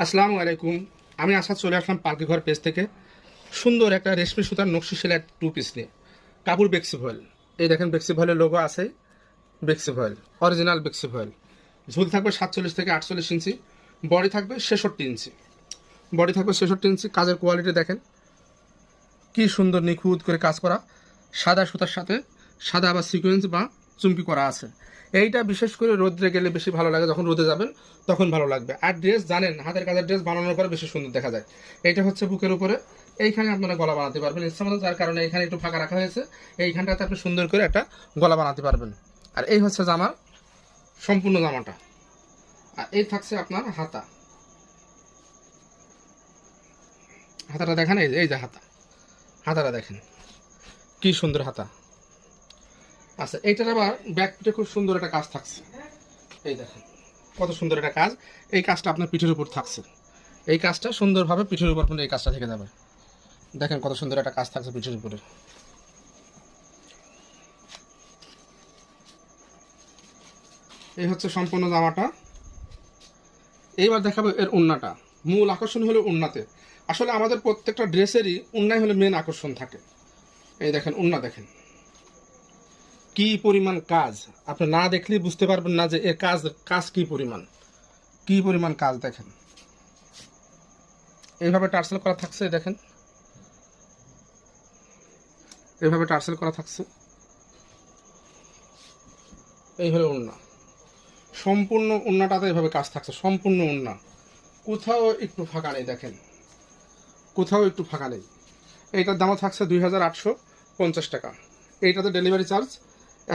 আসসালামু আলাইকুম। আমি আসাদ চলে আসলাম পার্কে ঘর পেজ থেকে সুন্দর একটা রেশমি সুতার নকশি সেলাই টু পিস নিয়ে। কাপড় বেক্সি ভয়েল, এই দেখেন বেক্সি ভয়েলের লোগো আছে। বেক্সি ভয়েল, অরিজিনাল বেক্সি ভয়েল। ঝুল থাকবে 47 থেকে 48 ইঞ্চি, বডি থাকবে 66 ইঞ্চি। বডি থাকবে 66 ইঞ্চি। কাজের কোয়ালিটি দেখেন কি সুন্দর নিখুঁত করে কাজ করা, সাদা সুতার সাথে সাদা আবার সিকোয়েন্স বা চুমকি করা আছে। এইটা বিশেষ করে রোদ্রে গেলে বেশি ভালো লাগে, যখন রোদে যাবেন তখন ভালো লাগবে। আর ড্রেস জানেন, হাতের কাজের ড্রেস বানানোর পরে বেশি সুন্দর দেখা যায়। এইটা হচ্ছে বুকের উপরে, এইখানে আপনারা গলা বানাতে পারবেন ইচ্ছা মতো, যার কারণে এখানে একটু ফাঁকা রাখা হয়েছে। এইখানটাতে আপনি সুন্দর করে একটা গলা বানাতে পারবেন। আর এই হচ্ছে জামার সম্পূর্ণ জামাটা। আর এই থাকছে আপনার হাতা। হাতাটা দেখেন, এই যে হাতাটা দেখেন কি সুন্দর হাতা। আচ্ছা, এইটার আবার ব্যাক পিঠে খুব সুন্দর একটা কাজ থাকছে। এই দেখেন কত সুন্দর একটা কাজ। এই কাজটা আপনার পিঠের উপর থাকছে। এই কাজটা সুন্দরভাবে পিঠের উপর আপনার এই কাজটা থেকে যাবে। দেখেন কত সুন্দর একটা কাজ থাকছে পিঠের উপরে। এই হচ্ছে সম্পূর্ণ জামাটা। এইবার দেখাবো এর ওড়নাটা। মূল আকর্ষণ হলো ওড়নাতে। আসলে আমাদের প্রত্যেকটা ড্রেসেরই ওড়নাই হলো মেন আকর্ষণ থাকে। এই দেখেন ওড়না দেখেন কি পরিমাণ কাজ। আপনি না দেখলেই বুঝতে পারবেন না যে এর কাজ কি পরিমাণ কাজ। দেখেন এইভাবে টার্সেল করা থাকছে। দেখেন এইভাবে টার্সেল করা থাকছে। এই হলো ওড়না, সম্পূর্ণ ওড়নাটাতে এইভাবে কাজ থাকছে। সম্পূর্ণ ওড়না, কোথাও একটু ফাঁকা নেই। দেখেন কোথাও একটু ফাঁকা নেই। এইটার দামও থাকছে 2850 টাকা। এইটাতে ডেলিভারি চার্জ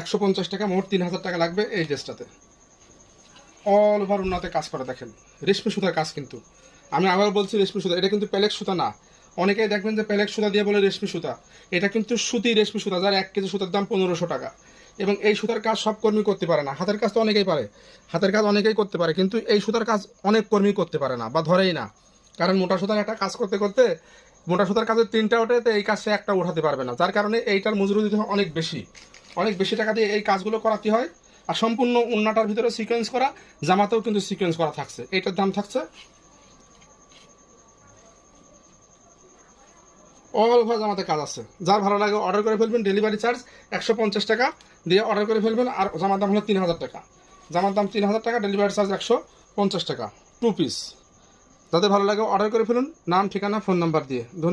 150 টাকা, মোট 3000 টাকা লাগবে এই ড্রেসটাতে। অল ওভার ওড়নাতে কাজ করা। দেখেন রেশমি সুতার কাজ, কিন্তু আমি আবার বলছি রেশমি সুতা, এটা কিন্তু প্যালেক সুতা না। অনেকেই দেখবেন যে প্যালেক সুতা দিয়ে বলে রেশমি সুতা, এটা কিন্তু সুতি রেশমি সুতা, যার 1 কেজি সুতার দাম 1500 টাকা। এবং এই সুতার কাজ সব কর্মী করতে পারে না। হাতের কাজ তো অনেকেই পারে, হাতের কাজ অনেকেই করতে পারে, কিন্তু এই সুতার কাজ অনেক কর্মী করতে পারে না বা ধরেই না। কারণ মোটা সুতার একটা কাজ করতে করতে মোটা সুতার কাজের 3টা ওঠাতে এই কাজ সে একটা উঠাতে পারবে না, যার কারণে এইটার মজুরি দিতে হয় অনেক বেশি টাকা দিয়ে এই কাজগুলো করাতে হয়। আর সম্পূর্ণ ওড়নাটার ভিতরে সিকোয়েন্স করা, জামাতেও কিন্তু সিকোয়েন্স করা থাকছে। এইটার দাম থাকছে অল ওভার জামাতে কাজ আছে। যার ভালো লাগে অর্ডার করে ফেলবেন। ডেলিভারি চার্জ 150 টাকা দিয়ে অর্ডার করে ফেলবেন। আর জামার দাম হলো 3000 টাকা। জামার দাম 3000 টাকা, ডেলিভারি চার্জ 150 টাকা, টু পিস। যাদের ভালো লাগে অর্ডার করে ফেলুন, নাম ঠিকানা ফোন নাম্বার দিয়ে।